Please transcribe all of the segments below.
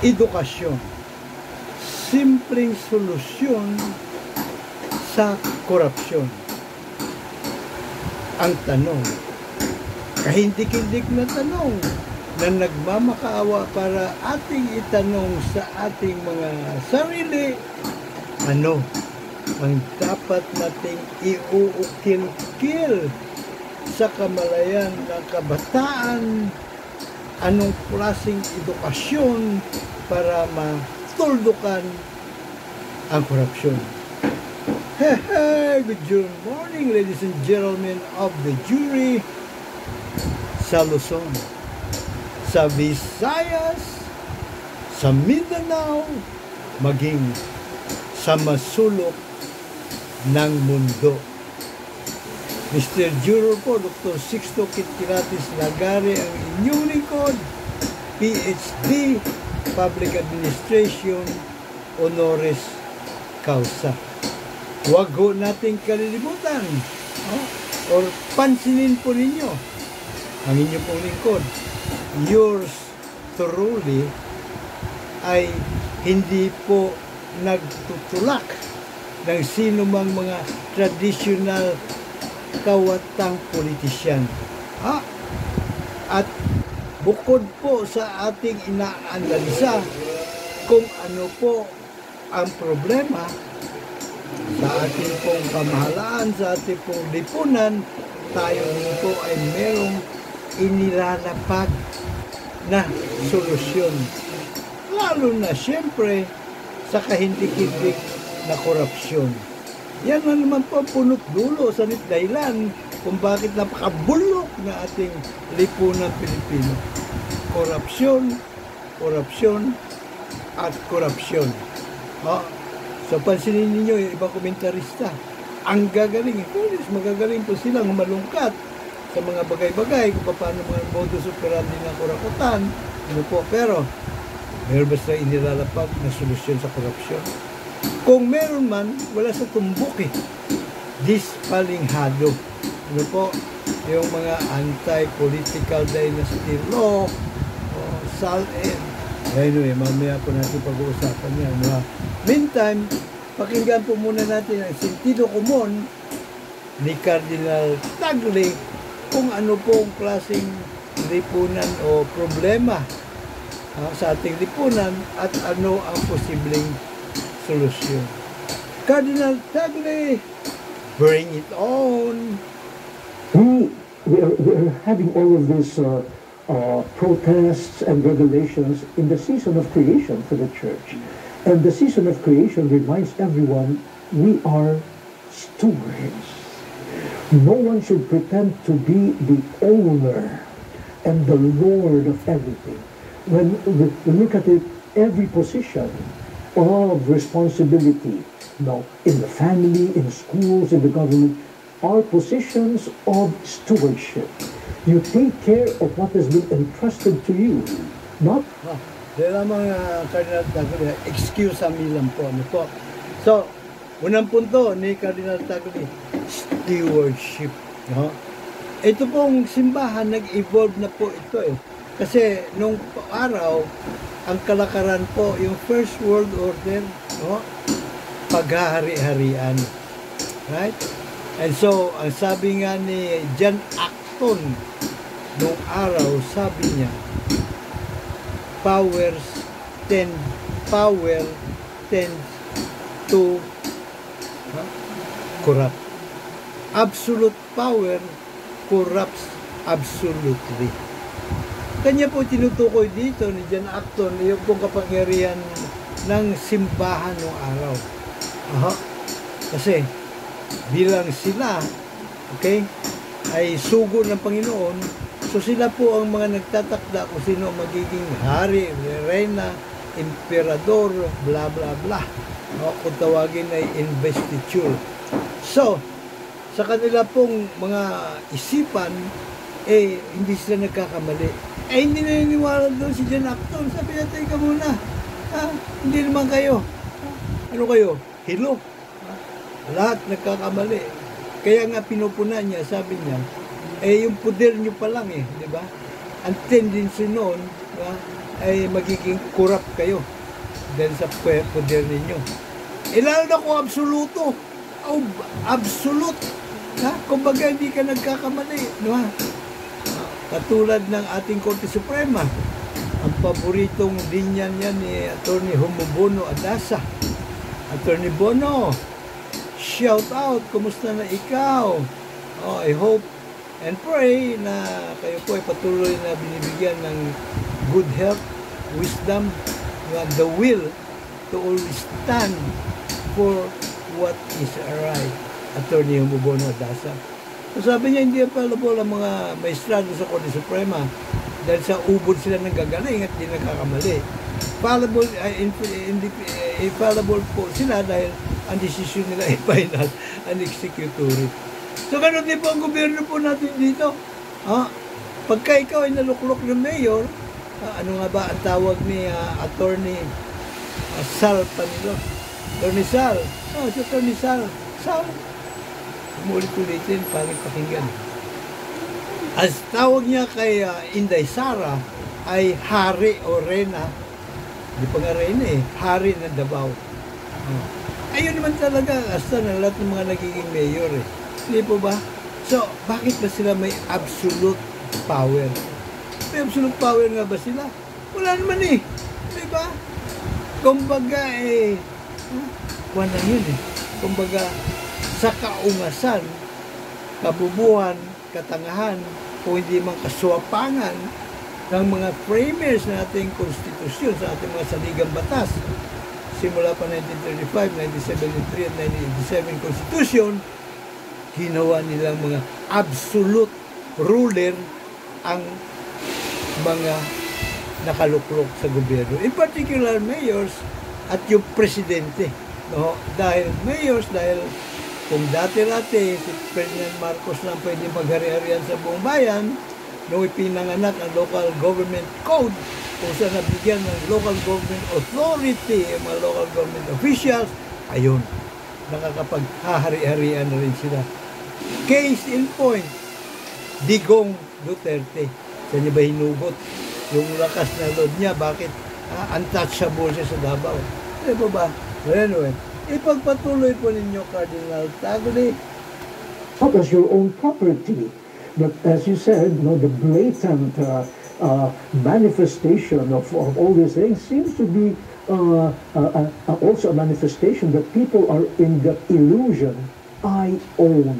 edukasyon. Simpleng solusyon sa korupsyon. Ang tanong, kahindik-hindik na tanong na nagmamakaawa para ating itanong sa ating mga sarili, ano ang dapat nating iuukil-kil sa kamalayan ng kabataan, anong klaseng edukasyon para matuldukan ang korupsyon. Hey, good morning, ladies and gentlemen of the jury, sa Luzon, sa Visayas, sa Mindanao, maging sa masulok ng mundo. Mr. Juror po, Dr. Sixto Kitiratis Lagare, ang inyong lingkod, PhD, Public Administration, Honoris Causa. Huwag ho nating kalilimutan, or pansinin po ninyo ang inyong pong lingkod. Yours truly ay hindi po nagtutulak ng sino mang mga traditional kawatang politisyan. At bukod po sa ating inaanalisa kung ano po ang problema sa ating pong pamahalaan, sa ating pong lipunan, tayo po ay merong inilalapag na solusyon. Lalo na siyempre sa kahindik-hindik na korupsyon. Yan na naman po punot dulo sa dahilan kung bakit napakabulok na ating lipunan Pilipino. Korupsyon, korupsyon, at korupsyon. So pansinin ninyo yung ibang komentarista. Ang gagaling, magagaling po silang malungkat sa mga bagay-bagay kung paano mga modus operandi ng kurakutan. Ano po, pero meron basta inilalapag na solusyon sa korupsyon? Kung meron man, wala sa tumbok eh. Dispalinghado. Ano po, yung mga anti-political dynasty law, SALN. Anyway, mamaya po natin pag-uusapan yan. Meantime, pakinggan po muna natin ang sentido komon ni Cardinal Tagle kung ano pong klaseng lipunan o problema sa ating lipunan at ano ang posibleng solusyon. Cardinal Tagle, bring it on! We are having all of these protests and revelations in the season of creation for the church. And the season of creation reminds everyone we are stewards. No one should pretend to be the owner and the lord of everything. When we look at it, every position of responsibility, in the family, in schools, in the government, are positions of stewardship. You take care of what has been entrusted to you, not... Dahil mga Cardinal Tagle, excuse me lang po. Ano po? So, unang punto ni Cardinal Tagle, stewardship. Ito pong simbahan, nag-evolve na po ito eh. Kasi nung araw, ang kalakaran po, yung First World Order, paghahari-harian. Right? And so, ang sabi nga ni John Acton, nung araw, sabi niya, power tends to corrupt. Absolute power corrupts absolutely. Kanya po tinutukoy dito ni John Acton yung pong kapangyarihan ng simbahan ng araw. Kasi bilang sila, ay sugo ng Panginoon, so sila po ang mga nagtatakda kung sino magiging hari, reyna, emperador, bla bla bla. Kung tawagin ay investiture. So, sa kanila pong mga isipan, hindi sila nagkakamali. Hindi naniniwala doon si John Acton. Sabi niya, teka muna. Hindi naman kayo. Ano kayo? Hilo. Lahat nagkakamali. Kaya nga pinupunan niya, sabi niya, yung poder niyo pa lang di ba? Ang tendency noon, diba, ay magiging corrupt kayo dahil sa poder ninyo. Lalo na kung absoluto. Oh, absolute. Ha? Kumbaga hindi ka nagkakamali. Diba? Katulad ng ating Korte Suprema, ang paboritong linya niya ni Atty. Humubono Adasa. Atty. Bono, shout out, kumusta na ikaw? Oh, I hope and pray na kayo po ay patuloy na binibigyan ng good health, wisdom, and the will to always stand for what is right. Atty. Humubono Adasa. So sabi niya, hindi available ang mga maestrado sa Korte Suprema dahil sa ubod sila ng gagaling at di nagkakamali. Infallible po sila dahil ang desisyon nila ay final and executory. So ganoon din po ang gobyerno po natin dito. Pagka ikaw ay naluklok ng mayor, ano nga ba ang tawag ni Attorney Sal Panilo? Attorney Sal. Si Attorney Sal. Umulit-ulitin, pangit pakinggan. As tawag niya kay Inday Sara ay hari o rena. Di pa nga rena hari ng Davao. Ayun naman talaga hasta na lahat ng mga nagiging mayor Hindi po ba? So, bakit ba sila may absolute power? May absolute power nga ba sila? Wala naman Di ba? Kumbaga kuwan lang yun Kumbaga, sa kaungasan, kabubuhan, katangahan, kung hindi man kaswapangan ng mga framers ng ating konstitusyon sa ating mga saligang batas, simula pa 1935, 1973 at 1987 Constitution, ginawa nilang mga absolute ruler ang mga nakaluklok sa gobyerno. In particular, mayors at yung presidente. No? Dahil kung dati-dati si President Marcos lang pwede maghari-harian sa buong bayan, nung ipinanganak ang local government code, kung saan nabigyan ng local government authority, ang mga local government officials, ayun, nakakapag-hahari-harian na rin sila. Case in point, Digong Duterte. Saan niya ba hinugot? Yung lakas na load niya, bakit untouchable siya sa Davao? Diba ba? Anyway, ipagpatuloy po ninyo, Cardinal Tagle. Not as your own property, but as you said, the blatant manifestation of all these things seems to be also a manifestation that people are in the illusion, I own.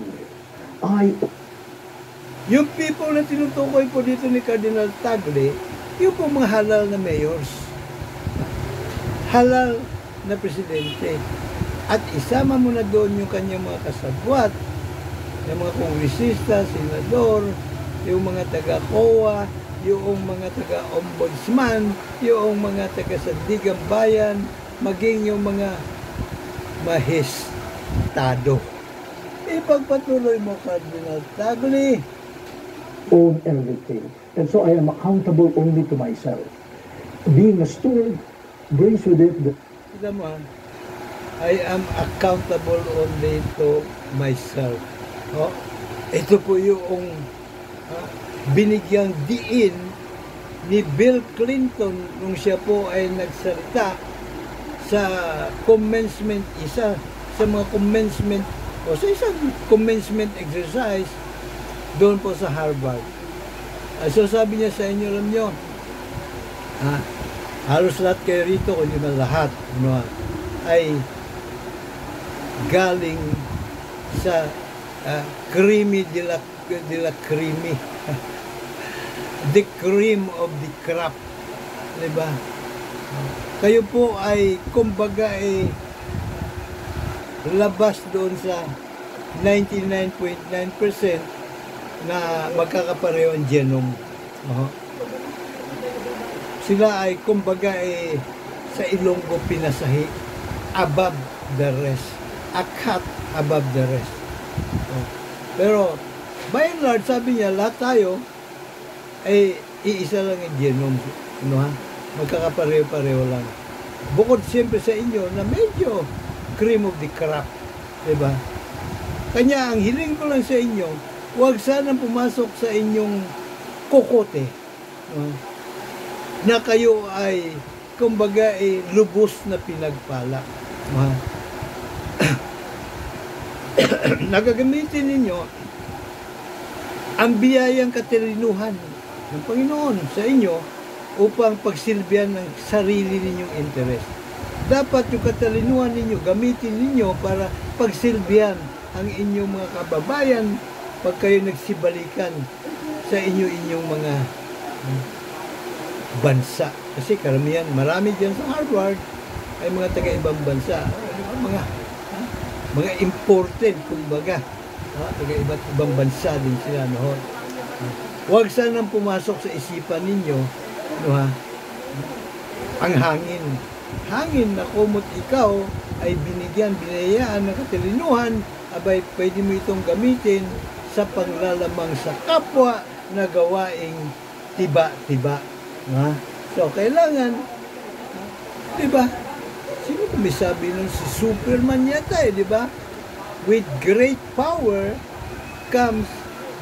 Yung people na tinutukoy po dito ni Cardinal Tagle, yung po mga halal na mayors, halal na presidente, at isama mo na doon yung kanyang mga kasabwat, yung mga kongresista, senador, yung mga taga-COA, yung mga taga-ombudsman, yung mga taga-sandigang bayan, maging yung mga mahestado. Ipagpatuloy mo, Cardinal Tagle. Own everything. And so I am accountable only to myself. Being a steward brings with it the... I am accountable only to myself. Ito po yung binigyang diin ni Bill Clinton nung siya po ay nagsalita sa commencement, sa mga commencement o sa isang commencement exercise doon po sa Harvard. So sabi niya sa inyo, alam nyo, halos lahat kayo rito, kung hindi man lahat, ay galing sa creamy de la creamy. The cream of the crop. Diba? Kayo po ay, kumbaga labas doon sa 99.9% na magkakapareho ang genome. Sila ay, kumbaga sa Ilonggo pinasahi, above the rest. A cut above the rest. Pero, by and large, sabi niya, lahat tayo ay iisa lang ang genome. Magkakapareho-pareho lang. Bukod siyempre sa inyo na medyo cream of the crop. Diba? Kanya, ang hiling ko lang sa inyo, huwag sanang pumasok sa inyong kokote. na kayo ay kumbaga lubos na pinagpala. Nagagamitin ninyo ang biyayang katalinuhan ng Panginoon sa inyo upang pagsilbihan ng sarili ninyong interes. Dapat yung katalinuhan ninyo, gamitin ninyo para pagsilbihan ang inyong mga kababayan pag kayo nagsibalikan sa inyong mga bansa. Kasi karamihan, marami dyan sa Harvard ay mga taga-ibang bansa. Mga imported, kumbaga. Taga-iba't ibang bansa din sila noon. Huwag sanang pumasok sa isipan ninyo, ang hangin. Hangin na kumot ikaw ay binayaan ng katalinuhan, abay pwede mo itong gamitin sa panglalamang sa kapwa na gawaing tiba-tiba. So, kailangan, diba? Sino may sabi nun? Si Superman yata di ba? With great power comes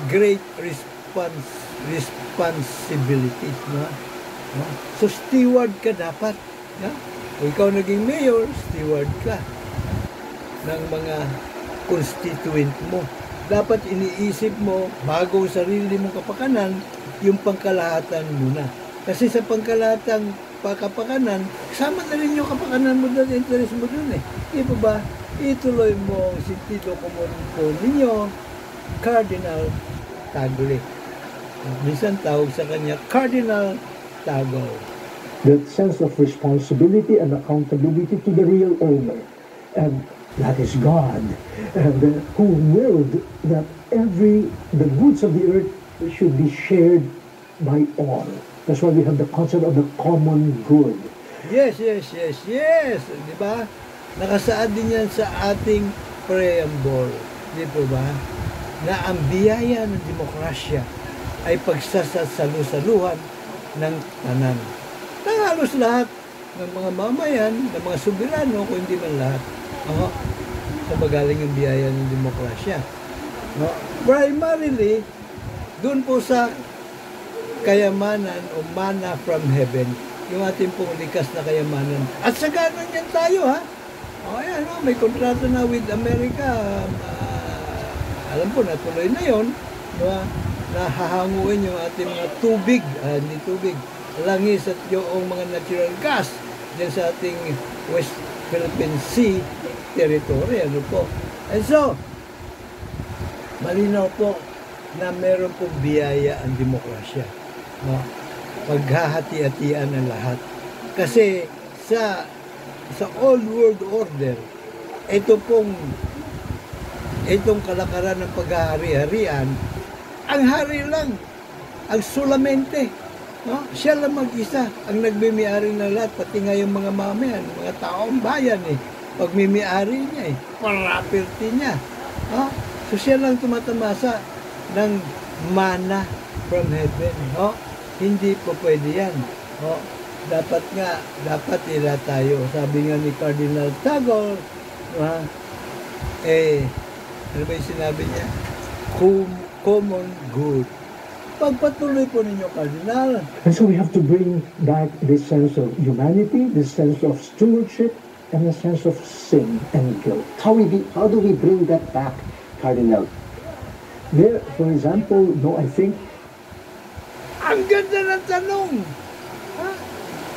great responsibilities. So, steward ka dapat. O ikaw naging mayor, steward ka ng mga constituent mo. Dapat iniisip mo, bago sarili mong kapakanan, yung pangkalahatan muna. Kasi sa pangkalahatang kapakanan, kasama na rin yung kapakanan mo doon, interest mo doon Di ba? Ituloy mo ang sentido común po ninyo, Cardinal Tagle. Minsan tawag sa kanya, Cardinal Tagle. That sense of responsibility and accountability to the real owner. And that is God. And who willed that the goods of the earth should be shared by all. That's why we have the concept of the common good. Yes. Di ba? Nakasaad din yan sa ating preamble. Di po ba? Na ang biyaya ng demokrasya ay pagsasalusaluhan ng tanan. Na halos lahat ng mga mamayan, ng mga soberano, kung hindi man lahat, sa magaling ang biyaya ng demokrasya. Primarily, doon po sa kayamanan o manna from heaven, yung ating pong likas na kayamanan. At sa ganon yan tayo, ayan, may kontrata na with America. Alam po, natuloy na yun. Nahahanguin yung ating mga tubig, hindi tubig, langis at yung mga natural gas dyan sa ating West Philippine Sea territory. And so, malinaw po na meron pong biyaya ang demokrasya. Paghahati-hatian ang lahat. Kasi sa old world order, itong kalakaran ng paghahari-harian, ang hari lang, ang solamente. Siya lang mag-isa ang nagbimiari ng lahat, pati nga yung mga mamayan, mga taong bayan pagmimiari niya property niya. So siya lang tumatamasa ng manna from heaven. Hindi po pwede yan. Dapat ila tayo. Sabi nga ni Cardinal Tagle, ano ba yung sinabi niya? Common good. Pagpatuloy po ninyo, Cardinal. And so we have to bring back this sense of humanity, this sense of stewardship, and a sense of sin and guilt. How do we bring that back, Cardinal? There, for example, I think... Ang ganda ng tanong!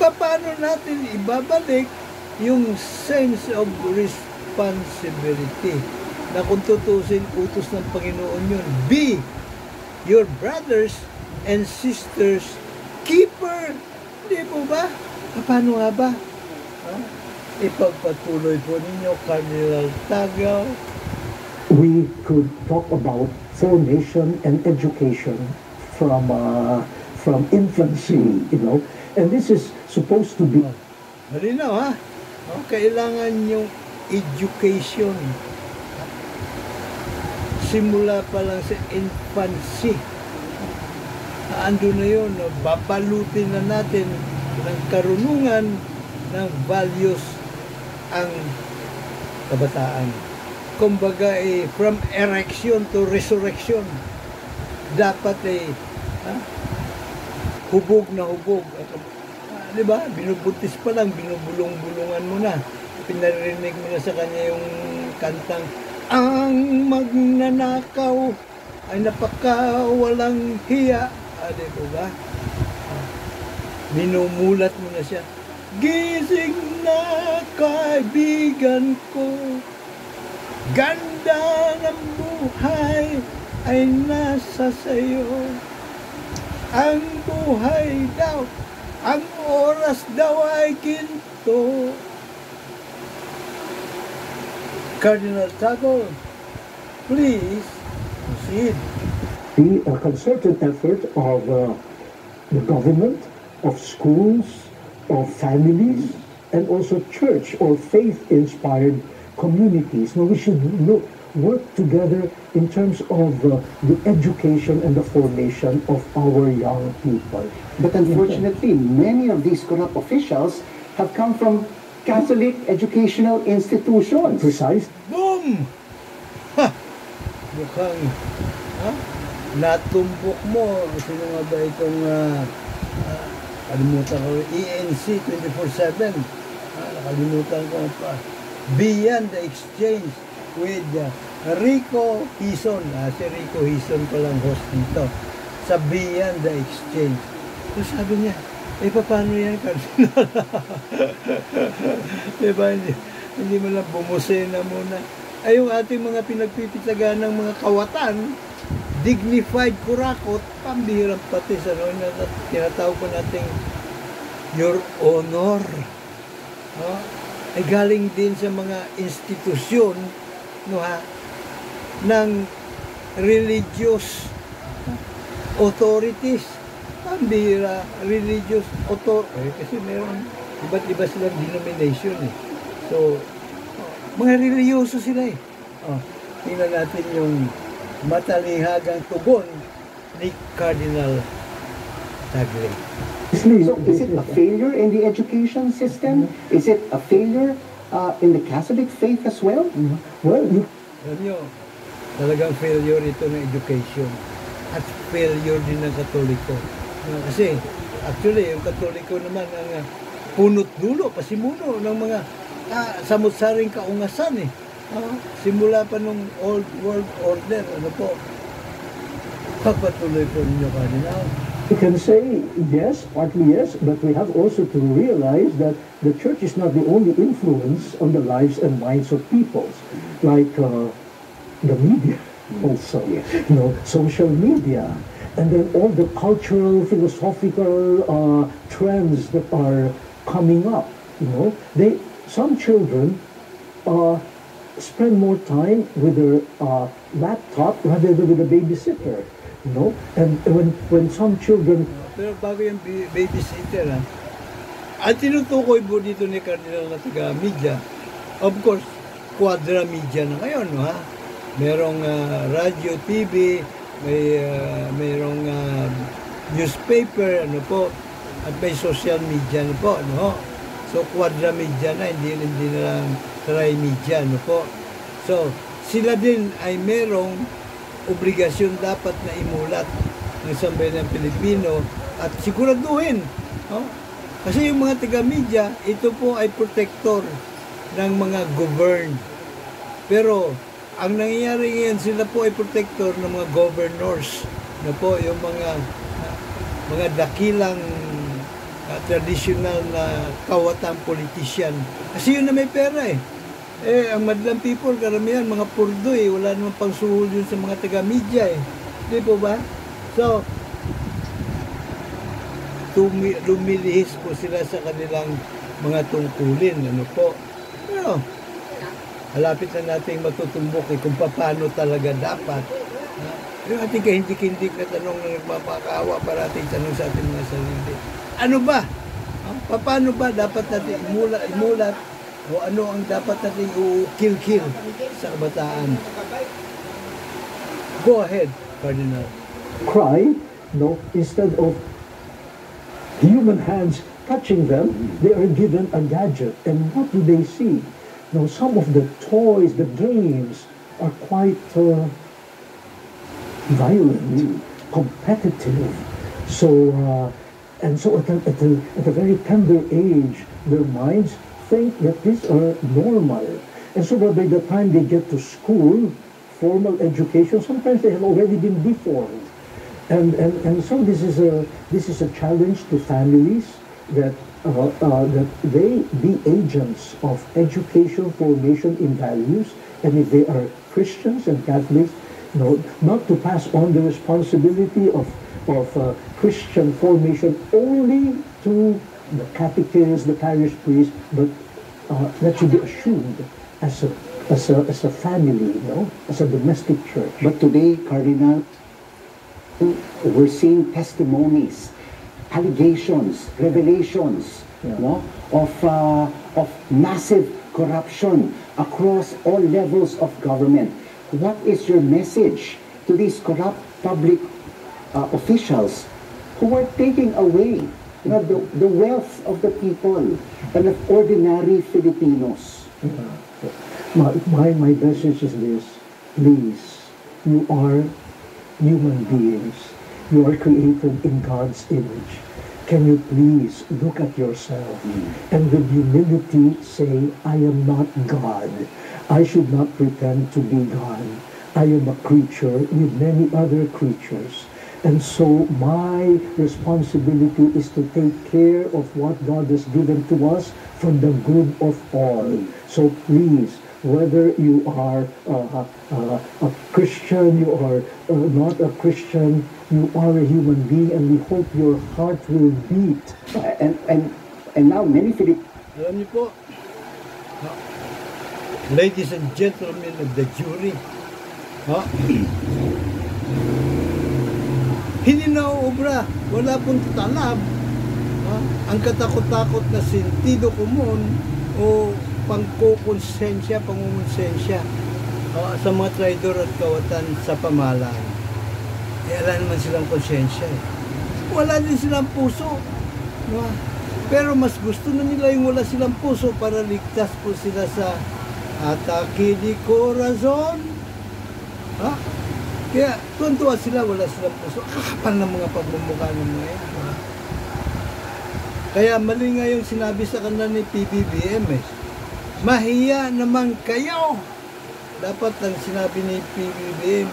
Paano natin ibabalik yung sense of responsibility na kung tutusin, utos ng Panginoon yun? Be your brothers and sisters keeper. Hindi po ba? Paano nga ba? Ipagpatuloy po ninyo, Cardinal Tagle. We could talk about formation and education from infancy, and this is supposed to be... Malinaw, kailangan yung education. Simula pa lang sa infancy. Ando na yun, babalutin na natin ng karunungan ng values ang kabataan. Kumbaga, from erection to resurrection, dapat hubog na hubog at di ba, binubuntis pa lang, binubulong-bulungan mo na. Pinarinig mo na sa kanya yung kantang, ang magnanakaw ay napakawalang hiya. Di ba? Minumulat mo na siya. Gising na kaibigan ko, ganda ng buhay ay nasa sayo. Ang buhay daw, ang oras daw ay ginto. Cardinal Tagle, please proceed. The concerted effort of the government, of schools, of families, and also church or faith-inspired communities. Now, we should work together in terms of the education and the formation of our young people. But unfortunately, many of these corrupt officials have come from Catholic educational institutions. Precise. Boom! Ha! Mukhang, ha? Natumpok mo. Sino nga ba itong, kalimutan ko, ENC 24/7. Nakalimutan ko pa. Beyond the Exchange with Rico Hison. Si Rico Hison palang host dito. Sa Beyond the Exchange. So sabi niya, paano yan, Cardinal? Diba, hindi mo lang bumusena muna. Ay, yung ating mga pinagpipitagaan ng mga kawatan, dignified kurakot, pambihirang pati sa tinatawag ko nating Your Honor. Ay galing din sa mga institusyon ng religious authorities. Pambihira, religious authority. Kasi meron iba't iba silang denomination eh. So, mga religyoso sila eh. Tingnan natin yung matalihagang tugon ni Cardinal Tagle. So is it a failure in the education system? Is it a failure in the Catholic faith as well? Well, Alam nyo, talagang failure ito ng education at failure din ng Katoliko. Kasi actually yung Katoliko naman ang punot dulo, pasimuno ng mga samut-saring kaungasan eh. Simula pa nung Old World Order, pagpatuloy po ninyo, Cardinal. we can say yes, partly yes, but we have also to realize that the church is not the only influence on the lives and minds of peoples, like the media also, social media, and then all the cultural, philosophical trends that are coming up. Some children spend more time with their laptop rather than with a babysitter. And when some children... Pero bago yung babysitter, ang tinutukoy po dito ni Cardinal na taga-media, of course, quadra media na ngayon, Merong radio, TV, mayroong newspaper, at may social media, So, quadra media na, hindi na lang tri-media, So, sila din ay merong obligasyon dapat na imulat ng sambayan ng Pilipino at siguraduhin. Kasi yung mga taga-media, ito po ay protector ng mga governed. Pero, ang nangyayari ngayon, sila po ay protector ng mga governors. Yung mga dakilang traditional na kawatang politician. Kasi yun na may pera eh. Ang madlang people, karamihan, mga purdoy, wala namang pangsuhol yun sa mga taga-media eh. Di po ba? So, lumilihis po sila sa kanilang mga tungkulin. Pero, halapit na natin matutumbok kung paano talaga dapat. Yung ating kahindik-hindik na tanong na nagpapakawa para ating tanong sa ating mga sarili. Ano ba? Paano ba dapat natin imulat o ano ang dapat natin kill sa kabataan? Go ahead, Cardinal. Cry, instead of human hands touching them, they are given a gadget. And what do they see? Some of the toys, the games are quite violent, competitive. So And so at a very tender age, their minds think that these are normal. And so by the time they get to school, formal education, sometimes they have already been deformed. And so this is a challenge to families that that they be agents of education formation in values, and if they are Christians and Catholics, not to pass on the responsibility of Christian formation only to the catechist, the parish priest, but that should be assumed as a family, as a domestic church. But today, Cardinal, we're seeing testimonies, allegations, revelations, of massive corruption across all levels of government. What is your message to these corrupt public officials who are taking away the wealth of the people and of ordinary Filipinos? My message is this: please, you are human beings. You are created in God's image. Can you please look at yourself and with humility say, I am not God. I should not pretend to be God. I am a creature with many other creatures. And so my responsibility is to take care of what God has given to us for the good of all. So please, whether you are a Christian, you are not a Christian, you are a human being, and we hope your heart will beat. And now many Filipinos. Alam niyo po, ladies and gentlemen of the jury, hindi na obra, wala pong talab ang katakot-takot na sentido komon o pangkukonsensya, pangungonsensya sa mga traidor at kawatan sa pamahalaan. Wala naman silang konsensya. Wala din silang puso. Pero mas gusto na nila yung wala silang puso para ligtas po sila sa atake di corazon. Kaya tuntua sila, wala silang puso. Kakapal ng mga pagmumukha ng mga yan. Kaya mali nga yung sinabi sa kanila ni PBBM mahiya naman kayo. Dapat ang sinabi ni PBBM,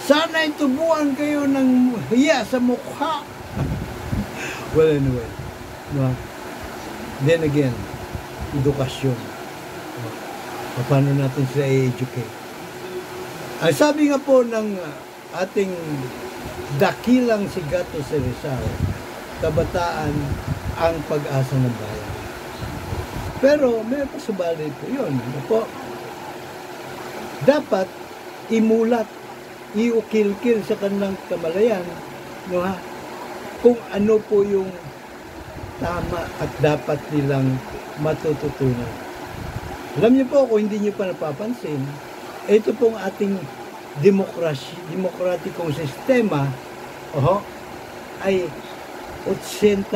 sana itubuan kayo ng hiya sa mukha. Well, anyway. Then again, edukasyon. Paano natin sila i-educate? Ang sabi nga po ng ating dakilang si Gato si Rizal, kabataan ang pag-asa ng bayan. Pero may pasubali po yun. Dapat imulat, iukil-kil sa kanilang kamalayan kung ano po yung tama at dapat nilang matututunan. Alam niyo po, kung hindi niyo pa napapansin, ito pong ating demokratikong sistema ay 80%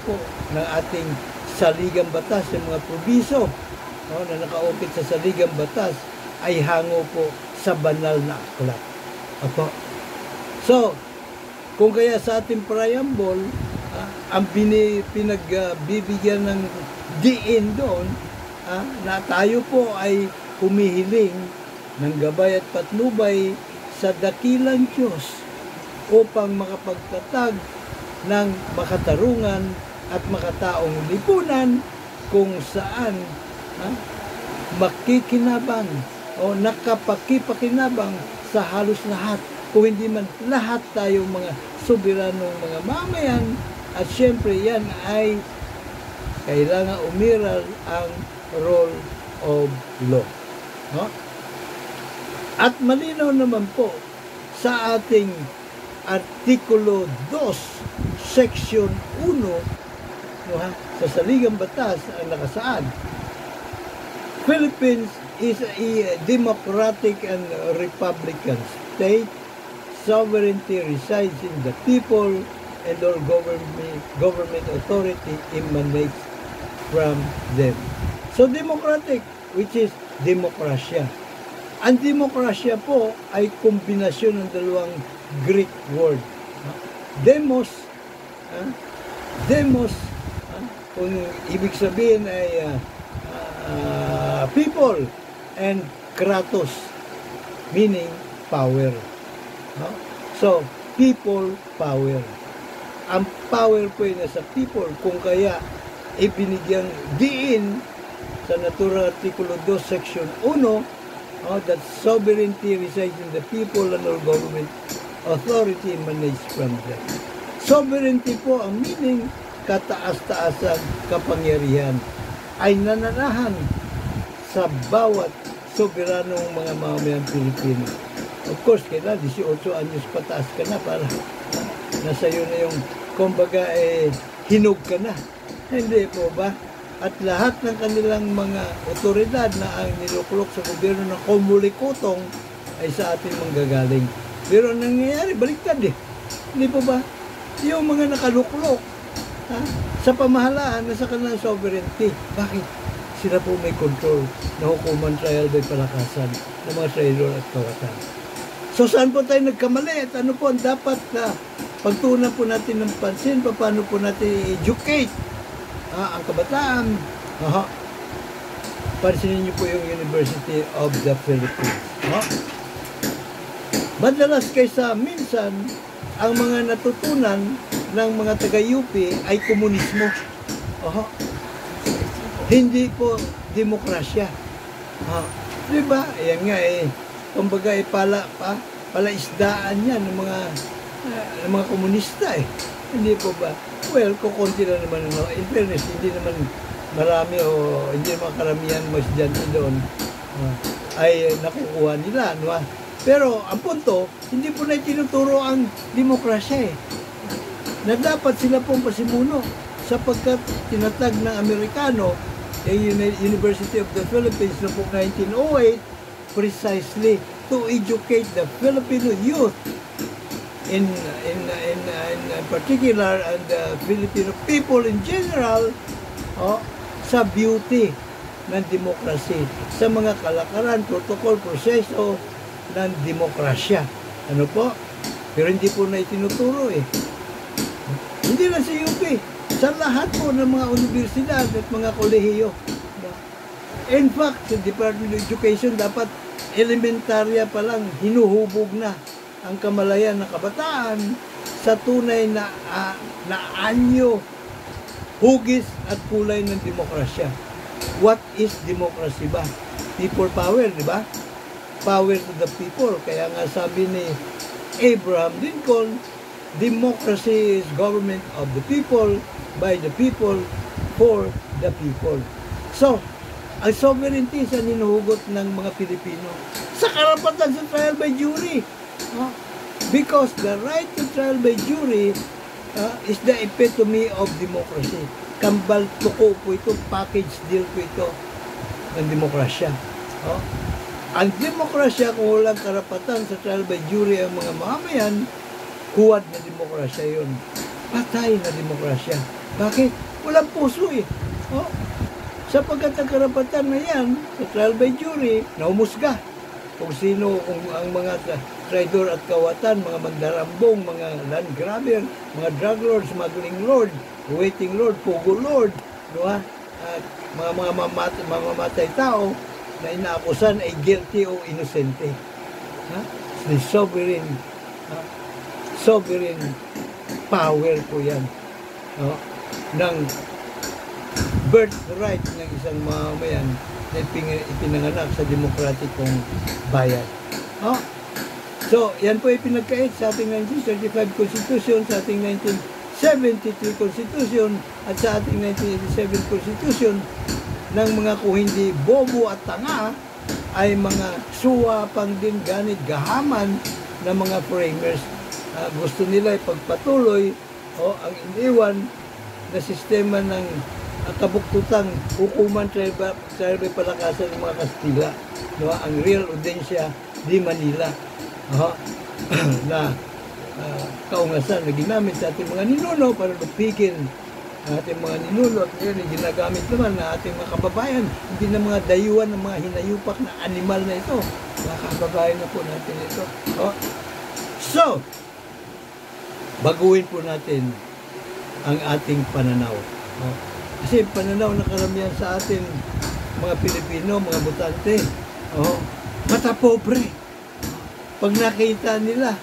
po ng ating saligang batas, yung mga probiso na nakaukit sa saligang batas ay hango po sa banal na aklat. So, kung kaya sa ating preamble, ang pinagbibigyan ng diin doon, na tayo po ay humihiling ng gabay at patnubay sa dakilang Diyos upang makapagtatag ng makatarungan at makataong lipunan kung saan makikinabang o nakapakipakinabang sa halos lahat, kung hindi man lahat tayo mga soberanong mga mamayan. At syempre yan ay kailangan umiral ang rule of law. At malinaw naman po sa ating Artikulo 2, Section 1 sa Saligang Batas ang nakasaad, Philippines is a democratic and republican state. Sovereignty resides in the people and all government authority emanates from them. So democratic, which is demokrasya. Ang demokrasya po ay kombinasyon ng dalawang Greek word. Demos, Demos, kung ibig sabihin ay people, and Kratos, meaning power. So, people, power. Ang power po ay nasa people, kung kaya ibinigyang diin sa Natural Artikulo 2, Section 1, that sovereignty resides in the people and all government authority managed from them. Sovereignty po ang meaning kataas-taasang kapangyarihan ay nananahan sa bawat soberanong mga mamamayang Pilipino. Of course, kailan 18 anyos pataas ka na para nasa iyo na yung kumbaga hinog ka na. Hindi po ba? At lahat ng kanilang mga otoridad na ang niluklok sa gobyerno ng kumulikutong ay sa ating manggagaling. Pero ang nangyayari, baliktad Hindi po ba? Yung mga nakaluklok sa pamahalaan na sa kanilang sovereignty. Bakit? Sila po may control na hukuman trial by palakasan ng mga traidor at kawatan. So saan po tayo nagkamali? At ano po ang dapat na pagtuunan po natin ng pansin? Paano po natin i-educate ang kabataan? Pansinin niyo po yung University of the Philippines. Madalas kaysa minsan, ang mga natutunan ng mga taga-UP ay komunismo. Hindi po demokrasya. Diba? Ayan nga kumbaga palaisdaan yan ng mga komunista Hindi po ba? Well, kukunti lang naman. In fairness, hindi naman marami o hindi naman karamihan mo estudyante doon ay nakukuha nila. No? Pero ang punto, hindi po na tinuturo ang demokrasya na dapat sila pong pasimuno sapagkat tinatag ng Amerikano University of the Philippines no po 1908 precisely to educate the Filipino youth in particular and the Filipino people in general sa beauty ng demokrasya, sa mga kalakaran, protocol, proseso ng demokrasya. Ano po? Pero hindi po na itinuturo Hindi lang sa UP, sa lahat po ng mga universidad at mga kolehiyo. In fact, sa Department of Education, dapat elementarya pa lang hinuhubog na ang kamalayan ng kabataan sa tunay na anyo, hugis at kulay ng demokrasya. What is democracy ba? People power, di ba? Power to the people. Kaya nga sabi ni Abraham Lincoln, democracy is government of the people, by the people, for the people. So, ang sovereignty sa ninuhugot ng mga Pilipino sa karapatan sa trial by jury. Because the right to trial by jury is the epitome of democracy. Kambal tuko po ito, package deal po ito ng demokrasya. Ang demokrasya, kung walang karapatan sa trial by jury ang mga mamamayan, huwad na demokrasya yun. Patay na demokrasya. Bakit? Walang puso sapagkat ang karapatan na yan sa trial by jury, naumusga. Kung sino, kung ang mga traidor at kawatan, mga mandarambong, mga land grabber, mga drug lords, smuggling lord, waiting lord, pugo lord, at mga mamamatay tao na inaakusan ay guilty o inosente. The sovereign power po yan ng birthright ng isang mamamayan na ipinanganak sa demokratikong bayan. So, yan po ipinagkait sa ating 1935 Constitution, sa ating 1973 Constitution, at sa ating 1987 Constitution ng mga kung hindi bobo at tanga ay mga suwapang din ganit gahaman ng mga framers. Gusto nila ipagpatuloy ang iniwan na sistema ng kabuktutang hukuman trial by palakasan ng mga Kastila, ang Real Audiencia de Manila na kaungasan na ginamit sa ating mga ninuno para lupigin ang ating mga ninuno, at ngayon ginagamit naman na ating mga kababayan, hindi na mga dayuhan ng mga hinayupak na animal na ito, mga kababayan na po natin ito. So, baguhin po natin ang ating pananaw. Oh. Kasi pananaw na karamihan sa atin, mga Pilipino, mga butante, mata pobre. Pag nakita nila,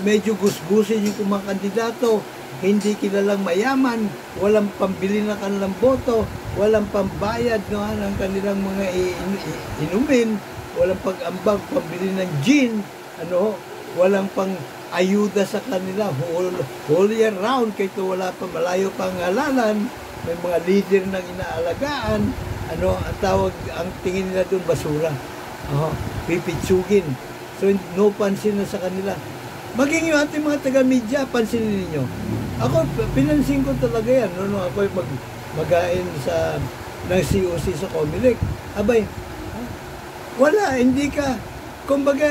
medyo gusgusin yung mga kandidato, hindi kilalang mayaman, walang pambili ng kanilang boto, walang pambayad ng kanilang mga inumin, walang pag-ambag, pambili ng gin, walang pang ayuda sa kanila whole year round, kahit wala pa, malayo pang halalan, may mga leader nang inaalagaan, ang tawag, ang tingin nila doon basura, pipitsugin. So, no pansin na sa kanila. Maging yung ating mga taga-media, pansinin ninyo. Ako, pinansin ko talaga yan. Ako mag-ain ng COC sa Comelec. Abay, wala, hindi ka, kumbaga,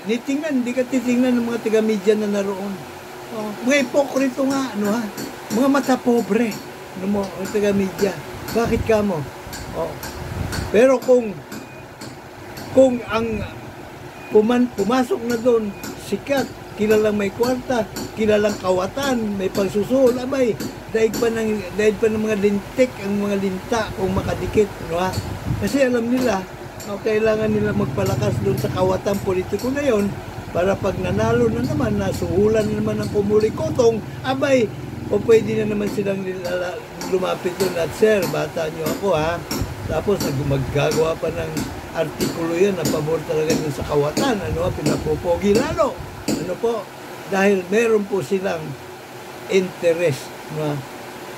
hindi ka titingnan ng mga taga-media na naroon. Mga ipokrito nga, mga mata pobre, mga taga-media. Bakit ka mo? Pero kung ang pumasok na doon, sikat, kilalang may kwarta, kilalang kawatan, may pagsusuhol, abay, daig pa ng mga lintik, ang mga linta kung makadikit, Kasi alam nila, kailangan nila magpalakas doon sa kawatan politiko na yon para pag nanalo na naman, nasuhulan na naman ng kumulikotong, abay, o pwede na naman silang lumapit doon at, sir, bata nyo ako, Tapos maggagawa pa ng artikulo yan na pabor talaga dun sa kawatan, pinapopogi lalo. Dahil meron po silang interest,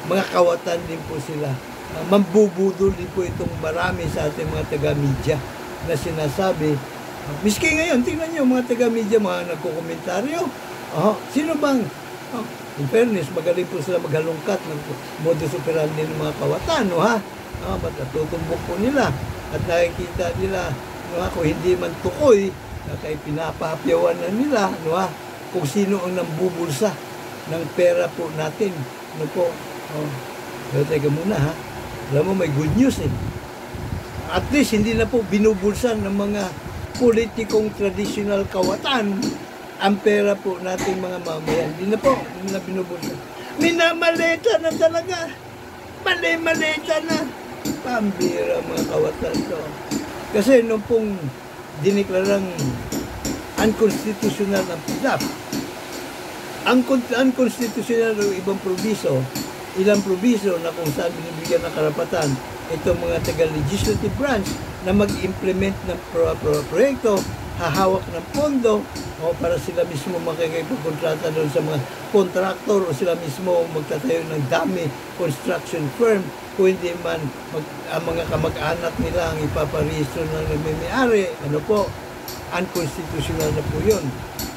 mga kawatan din po sila. Mambubudol din po itong marami sa ating mga taga-media na sinasabi. Miski ngayon, tingnan nyo mga taga-media, mga nagkukomentaryo. Sino bang, in fairness, magaling po sila maghalungkat ng modus operandi ng mga kawatan, ba't natutumbok po nila at nakikita nila kung hindi man tukoy kaya pinapahapyawan na nila kung sino ang nambubulsa ng pera po natin pero teka muna alam mo may good news at least hindi na po binubulsa ng mga politikong traditional kawatan ang pera po nating mga mamayan, hindi na binubulsa, minamaleta na talaga, mali-maleta na. Pambira mga kawatan to. Kasi nung pong diniklarang unconstitutional ang PDAP, ang unconstitutional ng ibang probiso, ilang probiso na kung saan binibigyan ng karapatan itong mga taga-legislative branch na mag-implement ng proyekto, hahawak ng pondo para sila mismo makikipagkontrata doon sa mga kontraktor o sila mismo magtatayo ng dami construction firm kung hindi man ang mga kamag-anak nila ang ipaparehistro ng nagmimiyari, unconstitutional na po yun.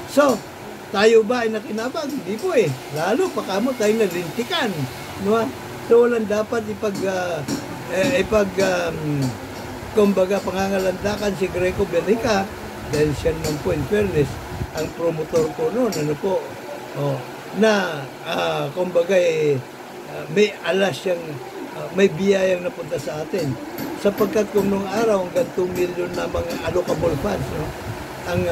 So, tayo ba ay nakinabang? Hindi po Lalo pa kamo tayo nalintikan. So, walang dapat kumbaga pangangalandakan si Greco Belica dahil siya naman po in fairness ang promotor ko noon, kumbaga may alas siyang may biyayang napunta sa atin sapagkat kung nung araw hanggang 2 million na mga allocable funds ang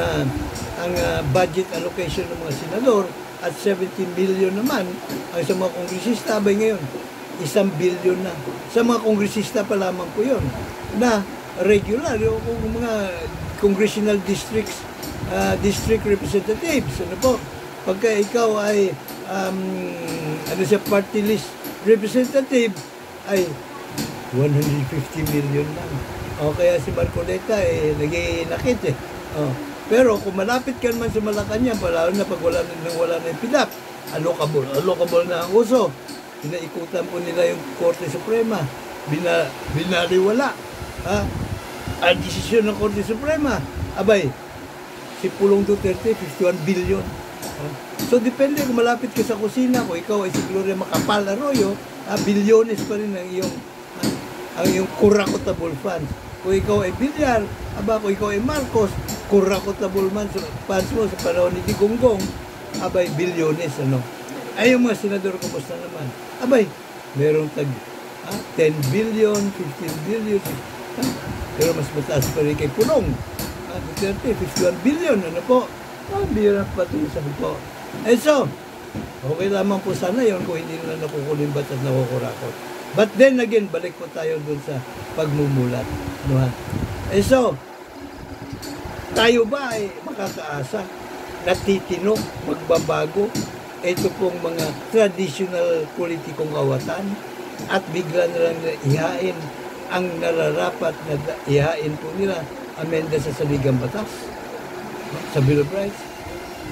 budget allocation ng mga senador at 17 million naman ang sa mga kongresista, abay ngayon 1 billion na sa mga kongresista pa lamang po yun na regular yung mga congressional districts district representatives pagka ikaw ay party list representative ay 150 million lang. Kaya si Marcoleta nag-iinakit pero kung malapit ka naman sa Malacanang, lalo na pag wala na yung PDAP, allocable na ang uso. Pinaikutan po nila yung Korte Suprema, binaliwala ang desisyon ng Korte Suprema. Abay, si Pulong Duterte, 51 billion. So, depende kung malapit ka sa kusina, kung ikaw ay si Gloria Macapagal Arroyo, bilyones pa rin ang iyong kurakotable funds. Kung ikaw ay Villar, kung ikaw ay Marcos, kurakotable funds mo sa panahon ni Gonggong, abay, bilyones, Ay, yung mga senador, kumusta naman? Abay, merong 10 billion, 15 billion, pero mas mataas pa rin kay Pulong. Duterte, 51 billion, bira pa ito, sabi ko. So, Okay lamang po sana yon kung hindi nila nakukulimbat at nakukurakot. But then again, balik po tayo dun sa pagmumulat. No, ha? So, tayo ba ay makakaasa, natitino, magbabago, ito pong mga traditional politikong kawatan at bigla na lang ihain ang nararapat na ihain po nila amenda sa saligang batas, sa Bill of Rights.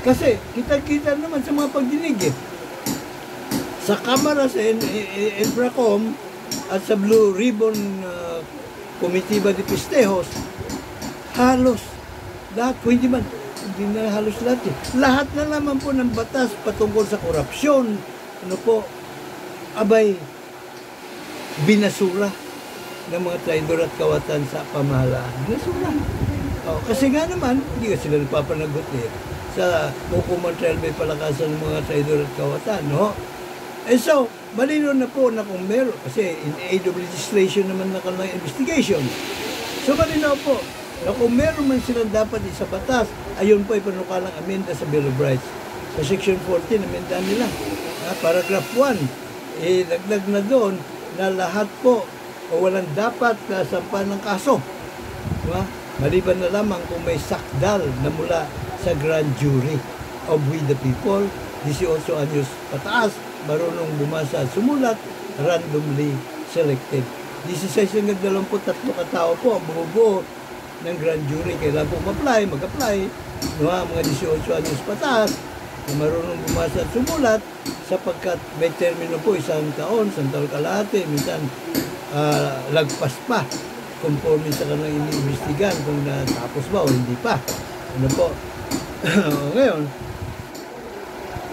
Kasi kita-kita naman sa mga pagdinig sa Kamara, sa Infracom at sa Blue Ribbon Comitiva de Pistejos, halos lahat, hindi na halos lahat lahat na naman po ng batas patungkol sa korupsyon, abay binasura ng mga traidor at kawatan sa pamahalaan. Binasura. Kasi nga naman, hindi ka sila napapanagot sa hukuman trial by palakasan ng mga traidor at kawatan, no? So, malino na po na kung meron, kasi in aid of legislation naman na kanilang investigation. So, malino po na kung meron man silang dapat sa batas, ayun po ay panukalang amenda sa Bill of Rights. Sa Section 14, amenda nila. Paragraph 1, dagdag na doon na lahat po o walang dapat kasampa ng kaso. Diba? Maliban na lamang kung may sakdal na mula sa grand jury of we the people, 18 anyos pataas, marunong bumasa at sumulat, randomly selected. 16 hanggang 23 katao po ang bumubuo ng grand jury. Kailangan po mag-apply, diba? Mga 18 anyos pataas, na marunong bumasa at sumulat, sapagkat may termino po, 1 taon, 1 taon kalahati, minsan lagpas pa, conforme sa kanilang iniimbestigan kung natapos ba o hindi pa. Ano po? Ngayon,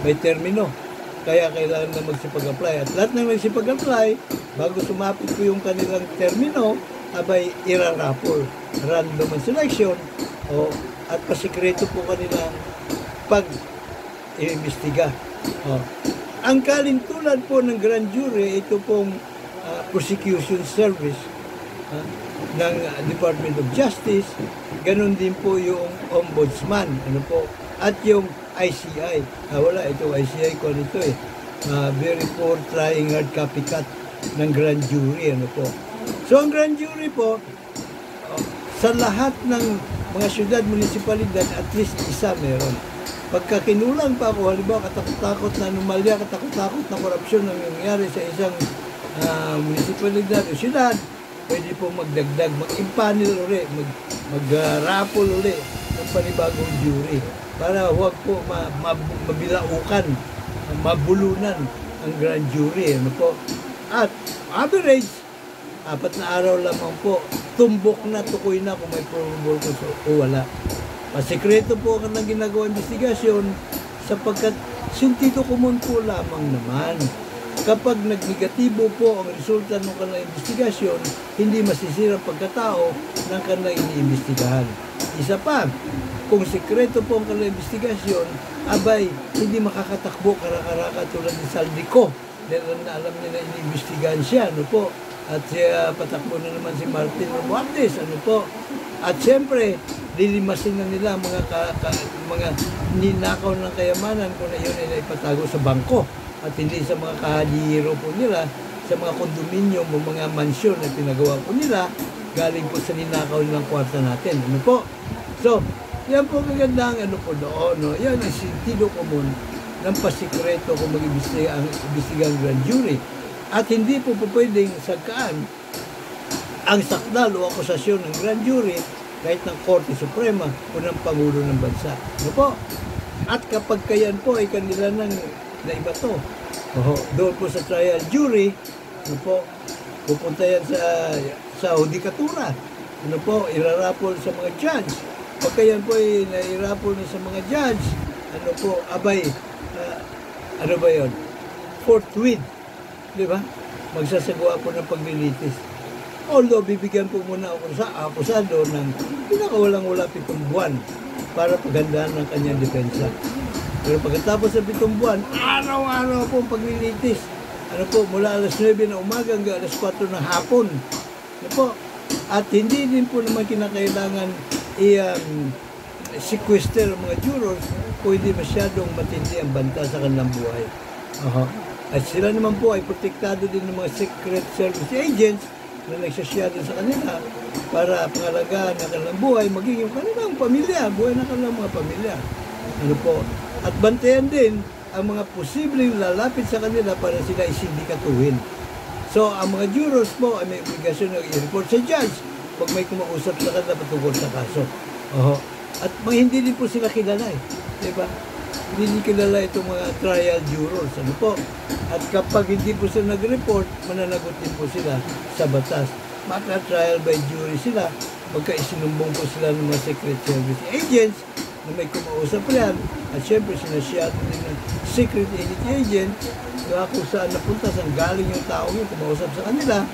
may termino. Kaya kailangan na magsipag-apply. At lahat na magsipag-apply, bago sumapit po yung kanilang termino, abay irarapol. Random ang selection, at pasikreto po kanilang pag-iimbestiga. Ang kalintulan po ng grand jury, ito pong prosecution service ng Department of Justice, ganun din po yung ombudsman, at yung ICI. Wala, ito ICI ko nito very poor trying hard copycat ng grand jury, So ang grand jury po, sa lahat ng mga syudad, munisipalidad, at least isa meron. Pagka kinulang pa ako, halimbawa katakot-takot na anomalya, katakot-takot na korupsyon ang nangyari sa isang munisipalidad o syudad, pwede po magdagdag, mag-impanel ulit, mag-raffle ulit ng panibagong jury para huwag po mabilaukan, mabulunan ang grand jury. At average, 4 na araw lamang po, tumbok na, tukoy na kung may probable cause o wala. Pasikreto po ang ginagawa investigasyon sapagkat sentido komon po lamang naman. Kapag nag-negatibo po ang resulta ng kanilang investigasyon, hindi masisira ang pagkatao ng kanilang iniimbestigahan. Isa pa, kung sekreto po ang kanilang investigasyon, abay, hindi makakatakbo karakaraka tulad ni Saldico. Dahil alam niya na iniimbestigahan siya, At patakbo na naman si Martin Romualdez, At siyempre, lilimasin na nila mga ninakaw ng kayamanan kung na yun ay ipatago sa bangko. At hindi sa mga kahadihiro po nila, sa mga kondominium o mga mansyon na pinagawa po nila, galing po sa ninakaw nilang kwarta natin. So, yan po magandang doon. Yan ang sentido komon ng pasikreto kung mag-imbestiga ang grand jury. At hindi po pwedeng sagkaan ang sakdal o akusasyon ng grand jury kahit ng Korte Suprema o ng Pangulo ng Bansa. At kapag kayan po ay kanila nang naibato, doon po sa trial jury, pupunta yan sa hudikatura, irarapol sa mga judge. Pagka yan po ay nairapol na sa mga judge, abay, ba yun? Forthwith, di ba? Magsasagawa po ng paglilitis. Although, bibigyan po muna ako sa akusado ng pinakawalang-wala 7 buwan para paghandaan ng kanyang depensa. Pero pagkatapos sa 7 buwan, araw-araw po ang paglilitis. Mula alas 9 na umaga hanggang alas 4 ng hapon. At hindi din po naman kinakailangan sequester ang mga jurors kung hindi masyadong matindi ang banta sa kanilang buhay. At sila naman po ay protektado din ng mga secret service agents na nagsasyado sa kanila para pangalagaan ng kanilang buhay, maging yung kanilang pamilya, buhay ng kanilang mga pamilya. Ano po? At bantayan din ang mga posibleng lalapit sa kanila para sila isindikatuhin. So, ang mga jurors po ay may obligasyon na i-report sa judge pag may kumausap sa kanila patungkol sa kaso. At hindi din po sila kilala eh. Diba? Hindi kilala itong mga trial jurors. Ano po? At kapag hindi po sila nag-report, mananagot din po sila sa batas. Maka-trial by jury sila. Pagka isinumbong po sila ng mga secret service agents na may kumausap yan. At syempre, sinasyado din ng secret agent na kung saan napunta, saan galing yung tao yung kumausap sa kanila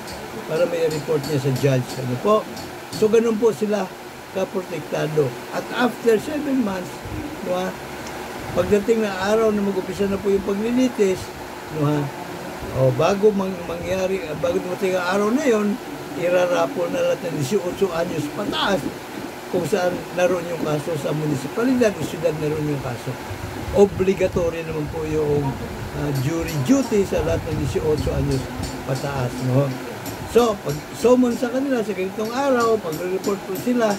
para may report niya sa judge. Ano po? So, ganun po sila kaprotektado. At after 7 months, pagdating na araw na mag-upisa na po yung paglilitis, bago mangyari, bago dumating ang araw na yon, irarapol na lahat ng 18 anyos pataas kung saan naroon yung kaso sa munisipalidad o siyudad naroon yung kaso. Obligatory naman po yung jury duty sa lahat ng 18 anyos pataas. So, pag summon sa kanila sa ganitong araw, pag-report po sila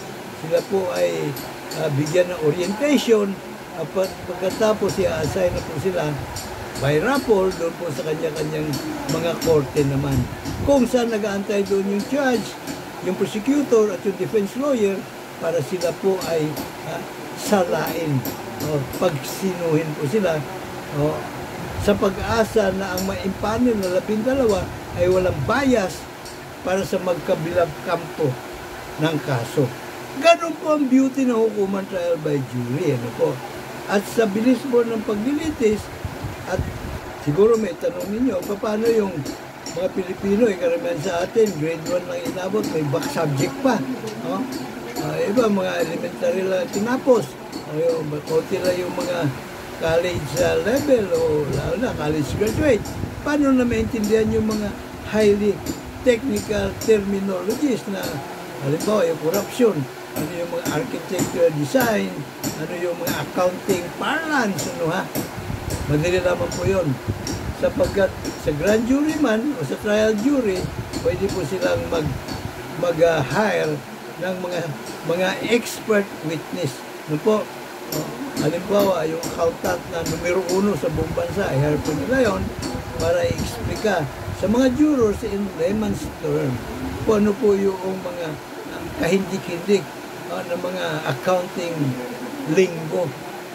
po ay bigyan ng orientation. Pagkatapos i-assign na po sila by raffle doon po sa kanya-kanyang mga korte naman. Kung saan nag-aantay doon yung judge, yung prosecutor at yung defense lawyer para sila po ay salain o pagsinuhin po sila sa pag-asa na ang maimpanin na 12 ay walang bias para sa magkabilang kampo ng kaso. Ganun po ang beauty ng hukuman trial by jury. Ano po? At sa bilis po ng paglilitis, at siguro may tanong ninyo, paano yung mga Pilipino, karamihan sa atin, grade 1 lang inabot, may back subject pa. Iba, mga elementary lang tinapos. Konti lang yung mga college level o lalo na college graduate. Paano na maintindihan yung mga highly technical terminologies na halimbawa yung corruption, ano yung mga architectural design, ano yung mga accounting parlance, madali naman po yun. Sapagkat sa grand jury man o sa trial jury, pwede po silang mag-hire ng mga expert witness. Ano po? Halimbawa, yung accountant na numero 1 sa buong bansa, i-hire po nila yun para i-explika sa mga jurors in layman's term kung ano po yung mga kahindik-hindik ng mga accounting lingo.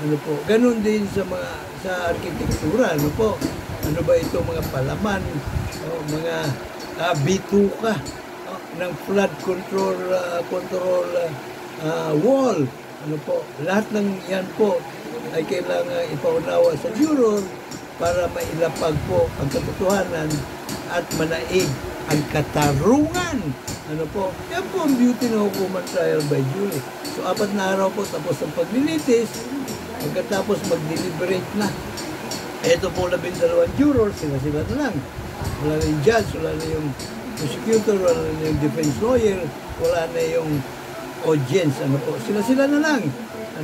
Ano po? Ganun din sa arkitektura. Ano po? Ano ba ito mga palaman, mga bituka ng flood control wall. Ano po? Lahat ng yan po ay kailangan ipaunawa sa juror para mailapag po ang katotohanan at manaig ang katarungan. Ano po? Yan po ang beauty ng hukuman trial by jury. So, 4 na araw po tapos ang paglilitis. Pagkatapos mag-deliberate na. Ito po 12 jurors, sila na lang. Wala na yung judge, wala na yung prosecutor, wala na yung defense lawyer, wala na yung audience. Ano po? Sila na lang.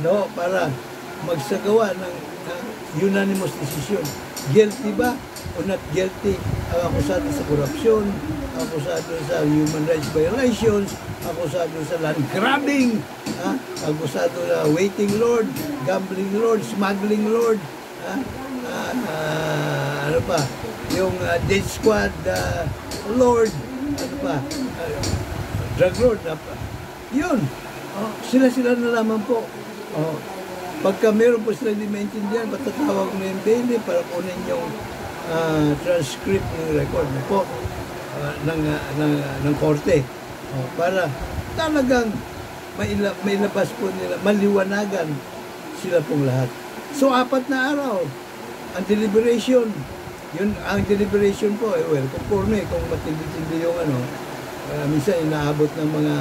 Ano? Para magsagawa ng unanimous decision. Guilty ba o not guilty ang akusado sa korupsyon, akusado sa human rights violations, akusado sa land grabbing, akusado sa waiting lord, gambling lord, smuggling lord, ano pa, yung death squad lord, ano pa, drug lord, yun. Sila na lamang po. Pagka meron po sila hindi maintindihan, patatawag na yung bailey para kunin yung transcript ng record po ng korte para talagang mailabas po nila, maliwanagan sila pong lahat. So, 4 na araw ang deliberation. Ang deliberation po, conforme kung matindi-tindi yung minsan inaabot ng mga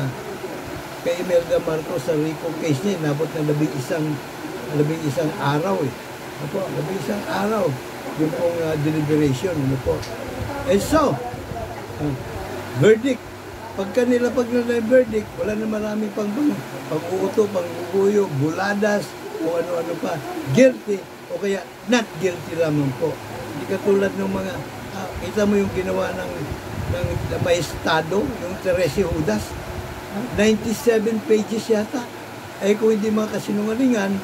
kay Imelda Marcos sa RICO case niya, inaabot ng 11 araw Ano po, 11 araw yung pong deliberation. Ano po. And so, verdict pagka nilapag na yung verdict, wala na marami pang-uuto, pang-uguyo, buladas, o ano-ano pa. Guilty, o kaya not guilty lamang po. Hindi katulad ng mga, kita mo yung ginawa ng maestado, yung Teresa Judas, 97 pages yata. Ay kung hindi mga kasinungalingan,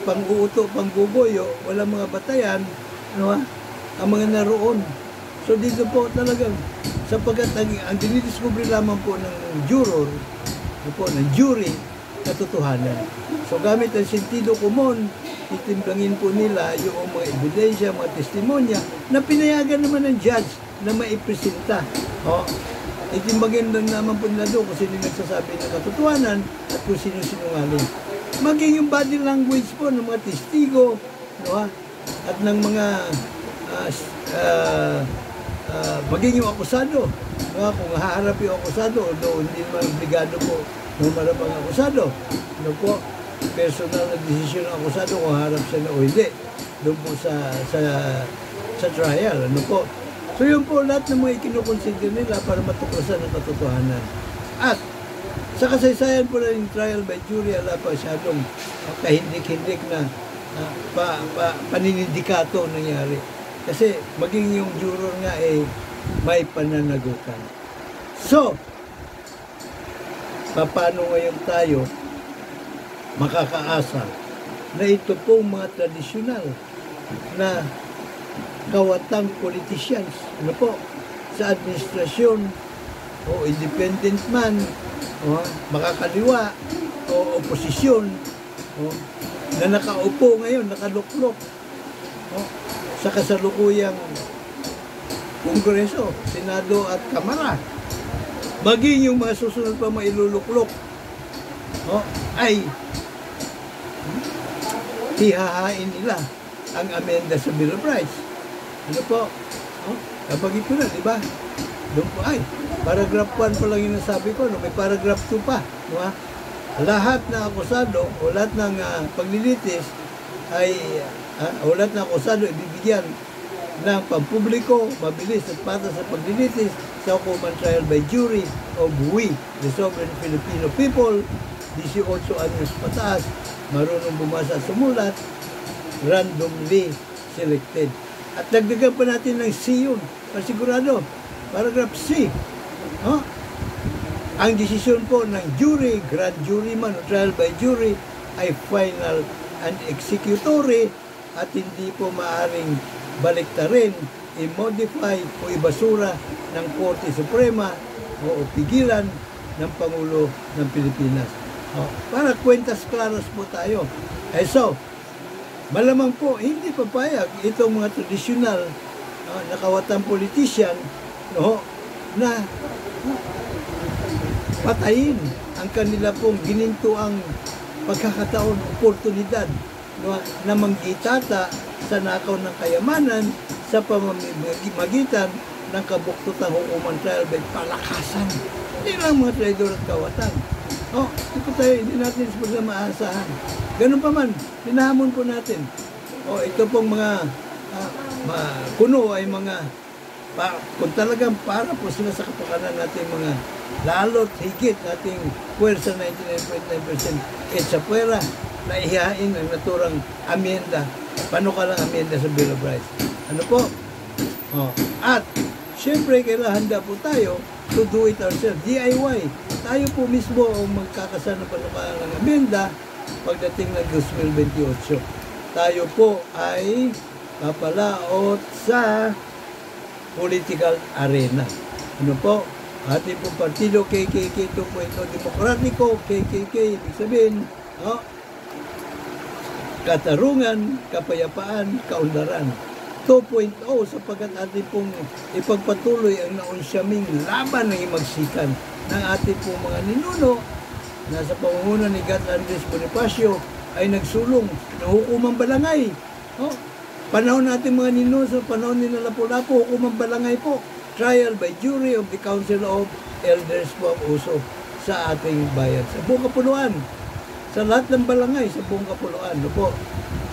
pang-uuto, pang-guguyo, walang mga batayan, ano, ang mga naroon. So dito po talagang, sapagkat ang dinidiscovery lamang po ng juror, ng jury, katotohanan. So gamit ang sentido komon, itimbangin po nila yung mga ebidensya, mga testimonya, na pinayagan naman ng judge na maipresenta. Itimbangin lang naman po nila doon kung sino nagsasabi ng katotohanan at kung sino sinungaling. Maging yung body language po ng mga testigo, no, at ng mga maging yung akusado. No, kung haharap yung akusado, hindi naman obligado po humarap ang akusado. Ano po, personal na desisyon ng akusado kung harap siya na o hindi. Doon po sa trial. Ano po. So yun po lahat ng mga ikinukonsider nila para matuklasan ang katotohanan. At sa kasaysayan po na yung trial by jury, ala pa masyadong kahindik-hindik na paninindikato nangyari. Kasi maging yung juror nga may pananagutan. So, paano ngayon tayo makakaasa na ito pong mga tradisyonal na kawatang politicians, ano po, sa administrasyon o independent man, o makakaliwa o oposisyon, na nakaupo ngayon, nakaluklok sa kasalukuyang Kongreso, Senado at Kamara, maging yung mga susunod pa mailuluklok ay hihahain nila ang amenda sa Bill of Rights. Ano po? Kapag ito na, di ba? Doon po, paragraph 1 pa lang yung nasabi ko, may paragraph 2 pa. Diba? Lahat ng akusado o lahat ng paglilitis o lahat ng akusado ibibigyan ng pampubliko, mabilis at patas sa paglilitis sa hukuman trial by jury of we, the sovereign Filipino people, 18 anyos pataas, marunong bumasa at sumulat, randomly selected. At dagdagan pa natin ng C yun, pasigurado, paragraph C. Ang desisyon po ng jury, grand jury man o trial by jury, ay final and executory at hindi po maaring baliktarin, i-modify o ibasura ng Korte Suprema o pigilan ng Pangulo ng Pilipinas. Para kwentas klaras po tayo. So, malamang po, hindi papayag itong mga tradisyonal na kawatang politician na patayin ang kanila pong ginintuang pagkakataon, oportunidad na manggitata sa nakaw ng kayamanan sa pamamagitan ng kabuktutang hukuman trial by palakasan. Hindi lang mga traidor at kawatan. Hindi natin sila maasahan. Ganun pa man, hinahamon po natin. Ito pong mga kuno ay mga kung talagang para po sila sa kapakanan natin mga lalo't higit nating puwersa 99.9% sa puwera na ihain ang naturang amyenda, panukalang amyenda sa Bill of Rights. Ano po? At syempre kailangan handa po tayo to do it ourselves, DIY. Tayo po mismo ang magkakasal ng panukalang amyenda pagdating ng 2028. Tayo po ay papalaot sa political arena. Ano po? Ating po partido KKK 2.0 Demokratiko, KKK, ibig sabihin, katarungan, kapayapaan, kaunlaran. 2.0 sapagkat ating pong ipagpatuloy ang naunsyaming laban ng imagsikan ng ating pong mga ninuno na sa pamumuno ni God Andres Bonifacio ay nagsulong ng hukumang balangay. Panahon natin mga ninuno sa panahon nila Lapu-Lapu, hukumang balangay po. Trial by jury of the Council of Elders po ang uso sa ating bayan. Sa buong kapuluan. Sa lahat ng balangay sa buong kapuluan. No po.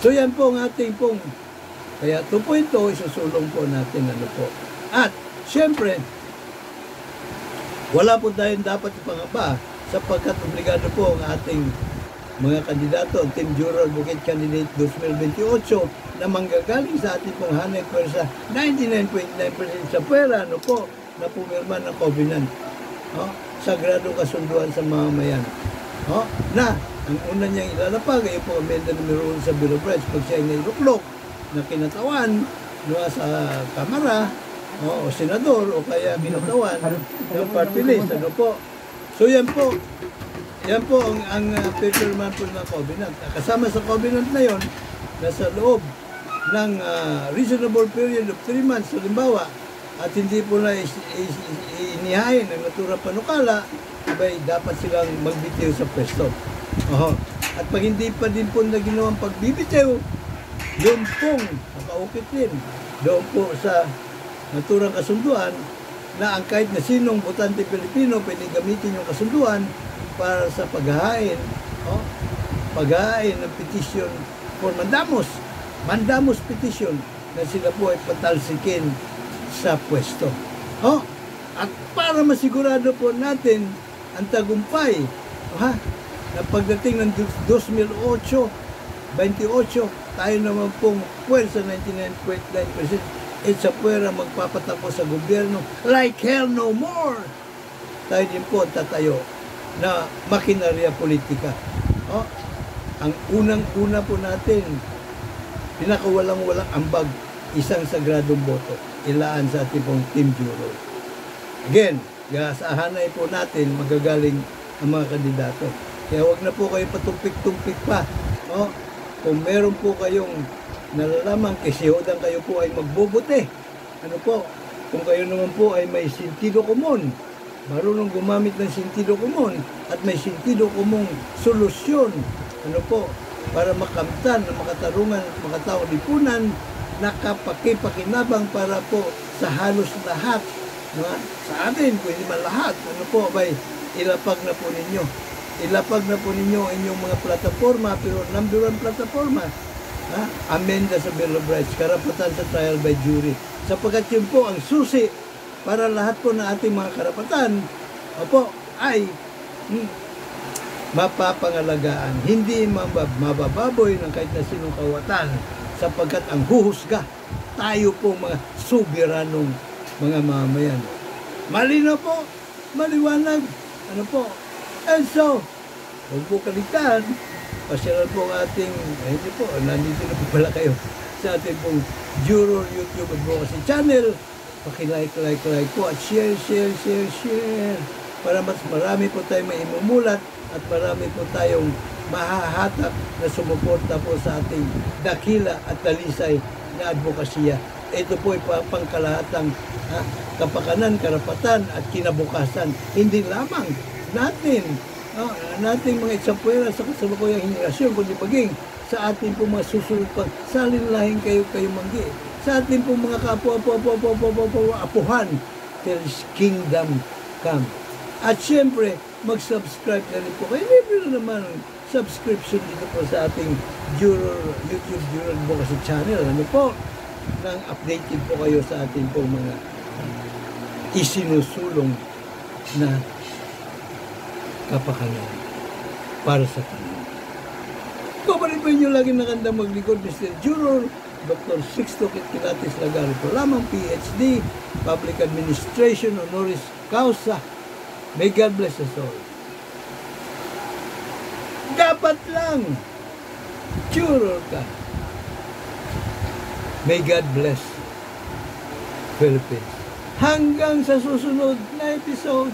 So yan po ang ating pong kaya 2.0 isusulong po natin. Ano po. At syempre Wala po tayong dapat ipangamba sapagkat obligado po ang ating mga kandidato, Team Juror Advocate Candidate 2028 na manggagaling sa ating pong hanay pwersa 99.9% sa pera na pumirma ng Covenant. Sagradong kasunduan sa mamamayan. Na ang una niyang ilalapag ay po amenda numero 1 sa Bill of Rights pag siya ay nailuklok na kinatawan sa Kamara o Senador o kaya kinatawan ng party list. So yan po ang pipirman po ng Covenant. Kasama sa Covenant na yon, nasa loob ng reasonable period of 3 months, halimbawa, at hindi po na inihain ng naturang panukala, abay dapat silang magbitiw sa pwesto. At pag hindi pa din po na ginawang pagbibitiw, yun pong nakaukit din doon po sa naturang kasunduan na ang kahit na sinong botante Pilipino pwede gamitin yung kasunduan para sa paghahain ng petition for mandamus petition na sila po ay patalsikin sa pwesto. At para masigurado po natin ang tagumpay na pagdating ng 2028, tayo naman pong puwersa 99.9% sa puwera magpapatapos sa gobyerno like hell no more. Tayo din po tatayo na makinarya politika. Ang unang-una po natin, pinakawalang-walang ambag, isang sagradong boto, ilaan sa ating pong Team Juror. Again, sa hanay po natin magagaling ang mga kandidato. Kaya wag na po kayo patumpik-tumpik pa. Kung meron po kayong nalalaman, kisihodan kayo po ay magbobote. Kung kayo naman po ay may sentido komon, marunong gumamit ng sentido komon at may sentido komong solusyon para makamtan ng makatarungan at makataong lipunan, nakapakipakinabang para po sa halos lahat sa atin, kung hindi man lahat, ilapag na po ninyo ang inyong mga plataforma, pero number 1 plataforma, amenda sa Bill of Rights, karapatan sa trial by jury, sapagkat yun po ang susi para lahat po na ating mga karapatan ay mapapangalagaan, hindi mabababoy ng kahit na sinong kawatan, sapagkat ang huhusga tayo po mga soberanong mga mamayan. Malino po, maliwanag, and so huwag po kaligtaan, pasyalan po ang ating, nandito na po pala kayo sa ating pong Juror YouTube Advocacy Channel. Paki-like po at share para mas marami po tayong maimumulat at marami po tayong mahahatak na sumuporta po sa ating dakila at talisay na advokasya. Ito po ay pangkalahatang kapakanan, karapatan at kinabukasan. Hindi lamang nating mga itsapuera sa kasalukuyang henerasyon, kundi maging sa ating po mga susunod pang salinlahin kayo manggi. Sa ating po mga apuhan till His kingdom come. At syempre, mag-subscribe na rin po kayo. Libre na naman subscription dito po sa ating YouTube Juror Advocacy Channel. Nang updated po kayo sa ating po mga isinusulong na kapakanan para sa kanila. Kaparin nyo lagi nakanda maglingkod, Mr. Juror, Dr. Sixto Kilatis Lagari po lamang, PhD, Public Administration, Honoris Causa. May God bless us all. Dapat lang Juror ka. May God bless Philippines. Hanggang sa susunod na episode.